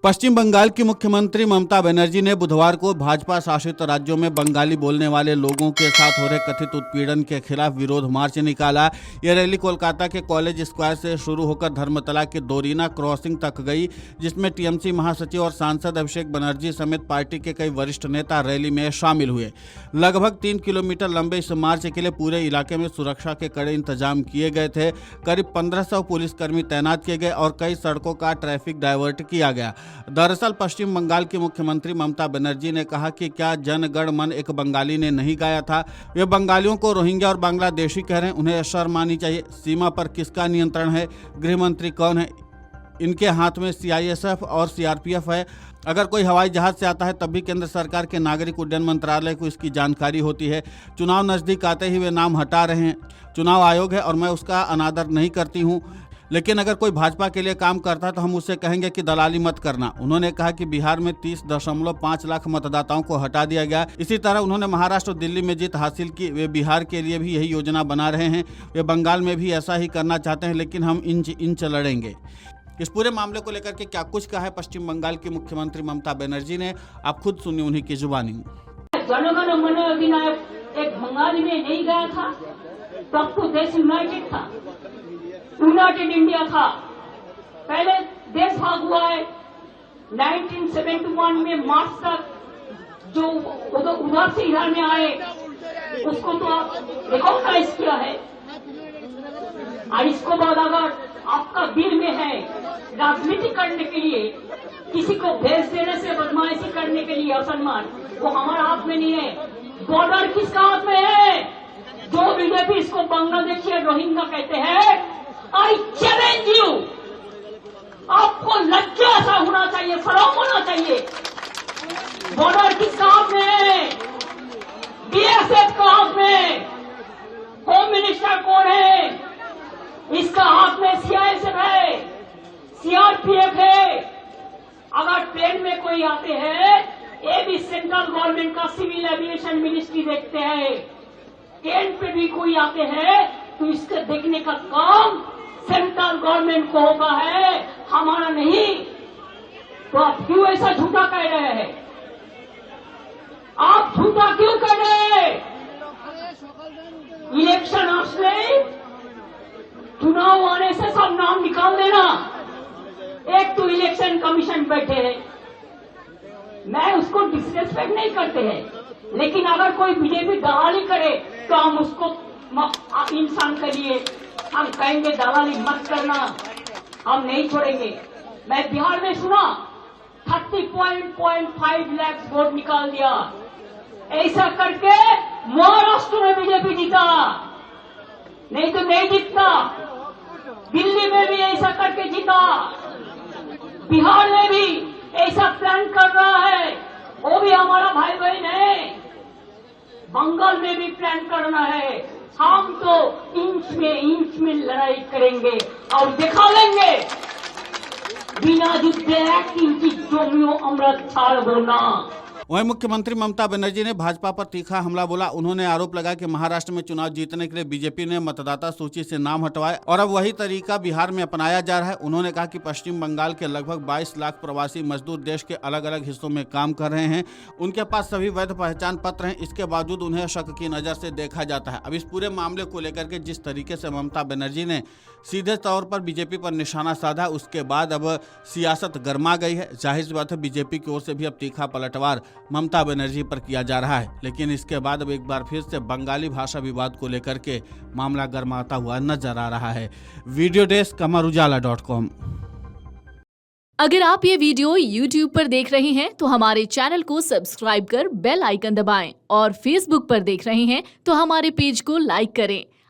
पश्चिम बंगाल की मुख्यमंत्री ममता बनर्जी ने बुधवार को भाजपा शासित राज्यों में बंगाली बोलने वाले लोगों के साथ हो रहे कथित उत्पीड़न के खिलाफ विरोध मार्च निकाला। यह रैली कोलकाता के कॉलेज स्क्वायर से शुरू होकर धर्मतला के दोरीना क्रॉसिंग तक गई, जिसमें टीएमसी महासचिव और सांसद अभिषेक बनर्जी समेत पार्टी के कई वरिष्ठ नेता रैली में शामिल हुए। लगभग 3 किलोमीटर लंबे इस मार्च के लिए पूरे इलाके में सुरक्षा के कड़े इंतजाम किए गए थे। करीब 1500 पुलिसकर्मी तैनात किए गए और कई सड़कों का ट्रैफिक डायवर्ट किया गया। दरअसल पश्चिम बंगाल की मुख्यमंत्री ममता बनर्जी ने कहा कि क्या जन गण मन एक बंगाली ने नहीं गाया था। वे बंगालियों को रोहिंग्या और बांग्लादेशी कह रहे हैं, उन्हें शर्म आनी चाहिए। सीमा पर किसका नियंत्रण है? गृह मंत्री कौन है? इनके हाथ में सीआईएसएफ और सीआरपीएफ है। अगर कोई हवाई जहाज से आता है तब भी केंद्र सरकार के नागरिक उड्डयन मंत्रालय को इसकी जानकारी होती है। चुनाव नजदीक आते ही वे नाम हटा रहे हैं। चुनाव आयोग है और मैं उसका अनादर नहीं करती हूं, लेकिन अगर कोई भाजपा के लिए काम करता है तो हम उससे कहेंगे कि दलाली मत करना। उन्होंने कहा कि बिहार में 30.5 लाख मतदाताओं को हटा दिया गया। इसी तरह उन्होंने महाराष्ट्र और दिल्ली में जीत हासिल की। वे बिहार के लिए भी यही योजना बना रहे हैं। वे बंगाल में भी ऐसा ही करना चाहते हैं, लेकिन हम इंच लड़ेंगे। इस पूरे मामले को लेकर के क्या कुछ कहा है पश्चिम बंगाल की मुख्यमंत्री ममता बनर्जी ने, आप खुद सुनिए उन्हीं की जुबानी। जनगण मन अधिनायक एक बंगाली में नहीं गया था, तब तो देश यूनाइटेड था, यूनाइटेड इंडिया था। पहले देश भाग हुआ है 1971 में मार्च तक, जो उधर से इधर में आए उसको तो आप रिकॉग्नाइज किया है। और इसको बाद अगर आपका बिल में है राजनीति करने के लिए, किसी को भेज देने से बदमाशी करने के लिए असम्मान, वो हमारा हाथ में नहीं है। बॉर्डर किसका हाथ में है? जो बीजेपी इसको बांग्लादेशी और रोहिंग्या कहते हैं, आई चैलेंज यू। आपको लज्जा सा होना चाहिए, शर्म होना चाहिए। बॉर्डर किसका हाथ में है? बीएसएफ का हाथ में। होम मिनिस्टर कौन है? इसका हाथ में सीआईएसएफ है, सीआरपीएफ है। अगर ट्रेन में कोई आते हैं, ये भी सेंट्रल गवर्नमेंट का सिविल एविएशन मिनिस्ट्री देखते हैं। ट्रेन पे भी कोई आते हैं तो इसके देखने का काम सेंट्रल गवर्नमेंट को होगा है, हमारा नहीं। तो आप क्यों ऐसा झूठा कह रहे हैं? आप झूठा क्यों कह रहे हैं? इलेक्शन असले चुनाव आने से सब नाम निकाल देना। एक तो इलेक्शन कमीशन बैठे हैं, मैं उसको डिसरेस्पेक्ट नहीं करते हैं, लेकिन अगर कोई बीजेपी दलाली करे तो हम उसको आप इंसान करिए, हम कहेंगे दलाली मत करना, हम नहीं छोड़ेंगे। मैं बिहार में सुना 30.5 लाख वोट निकाल दिया। ऐसा करके महाराष्ट्र में बीजेपी जीता, नहीं तो नहीं जीतता। दिल्ली में भी ऐसा करके जीता, बिहार में भी ऐसा प्लान कर रहा है, वो भी हमारा भाई बहन है। बंगाल में भी प्लान करना है। हम तो इंच में लड़ाई करेंगे और दिखा लेंगे बिना युद्धे 1 इंच जमियो আমরা ছাড়বো না। वहीं मुख्यमंत्री ममता बनर्जी ने भाजपा पर तीखा हमला बोला। उन्होंने आरोप लगाया कि महाराष्ट्र में चुनाव जीतने के लिए बीजेपी ने मतदाता सूची से नाम हटवाए और अब वही तरीका बिहार में अपनाया जा रहा है। उन्होंने कहा कि पश्चिम बंगाल के लगभग 22 लाख प्रवासी मजदूर देश के अलग अलग हिस्सों में काम कर रहे हैं। उनके पास सभी वैध पहचान पत्र हैं, इसके बावजूद उन्हें शक की नजर से देखा जाता है। अब इस पूरे मामले को लेकर के जिस तरीके से ममता बनर्जी ने सीधे तौर पर बीजेपी पर निशाना साधा, उसके बाद अब सियासत गर्मा गई है। जाहिर सी बात है बीजेपी की ओर से भी अब तीखा पलटवार ममता बनर्जी पर किया जा रहा है। लेकिन इसके बाद अब एक बार फिर से बंगाली भाषा विवाद को लेकर के मामला गर्माता हुआ नजर आ रहा है। वीडियो डेस्क अमरउजाला.com। अगर आप ये वीडियो YouTube पर देख रहे हैं तो हमारे चैनल को सब्सक्राइब कर बेल आइकन दबाएं और Facebook पर देख रहे हैं तो हमारे पेज को लाइक करें।